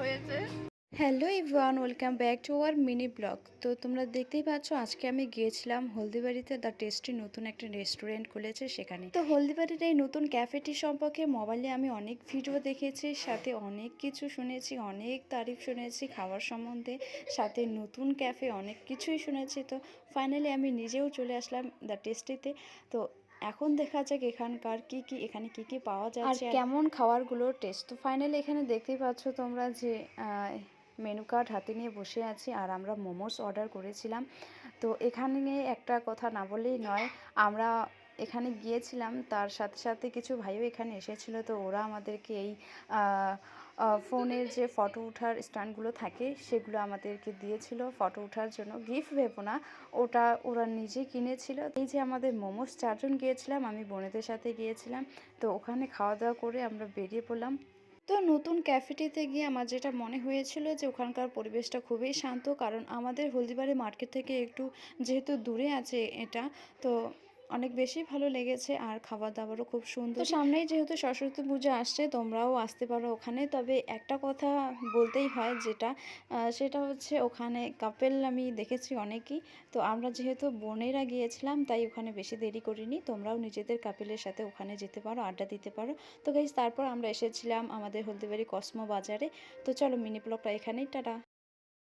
হয়েছে। Hello everyone, welcome back to our mini blog. তো তোমরা দেখতেই পাচ্ছ আজকে আমি গিয়েছিলাম হলদিবাড়িতে। দ্য টেস্টি নতুন একটা রেস্টুরেন্ট খুলেছে সেখানে। তো হলদিবাড়ির এই নতুন ক্যাফেটি সম্পর্কে মোবাইলে আমি অনেক ভিডিও দেখেছি, সাথে অনেক কিছু শুনেছি, অনেক তারিফ শুনেছি খাবার সম্বন্ধে, সাথে নতুন ক্যাফে অনেক কিছুই শুনেছি। তো ফাইনালি আমি নিজেও চলে আসলাম দ্য টেস্টিতে। তো এখন দেখা যাক এখানকার এখানে কি পাওয়া যাচ্ছে আর কেমন খাবারগুলোর টেস্ট। তো ফাইনালি এখানে দেখতেই পাচ্ছ তোমরা যে মেনু কার্ড হাতে নিয়ে বসে আছি আর আমরা মোমোস অর্ডার করেছিলাম। তো এখানে একটা কথা না বললেই নয়, আমরা এখানে গিয়েছিলাম তার সাথে সাথে কিছু ভাইও এখানে এসেছিল। তো ওরা আমাদেরকে এই ফোনের যে ফটো ওঠার স্ট্যান্ডগুলো থাকে সেগুলো আমাদেরকে দিয়েছিল ফটো ওঠার জন্য, গিফট ভেবো না, ওটা ওরা নিজে কিনেছিল। এই যে আমাদের মোমোস 4 জন গিয়েছিলাম, আমি বোনেদের সাথে গিয়েছিলাম। তো ওখানে খাওয়া দাওয়া করে আমরা বেরিয়ে পড়লাম। তো নতুন ক্যাফেটিতে গিয়ে আমার যেটা মনে হয়েছিল যে ওখানকার পরিবেশটা খুবই শান্ত, কারণ আমাদের হলদিবাড়ি মার্কেট থেকে একটু যেহেতু দূরে আছে এটা, তো অনেক বেশি ভালো লেগেছে। আর খাবার দাবারও খুব সুন্দর। তো সামনেই যেহেতু সরস্বতী পূজা আসছে, তোমরাও আসতে পারো ওখানে। তবে একটা কথা বলতেই হয় যেটা, সেটা হচ্ছে ওখানে কাপেল আমি দেখেছি অনেকেই। তো আমরা যেহেতু বোনেরা গিয়েছিলাম তাই ওখানে বেশি দেরি করিনি। তোমরাও নিজেদের কাপেলের সাথে ওখানে যেতে পারো, আড্ডা দিতে পারো। তো গাইস, তারপর আমরা এসেছিলাম আমাদের হলদিবাড়ি কসমো বাজারে। তো চলো মিনি ব্লগটা এখানেই, টাটা।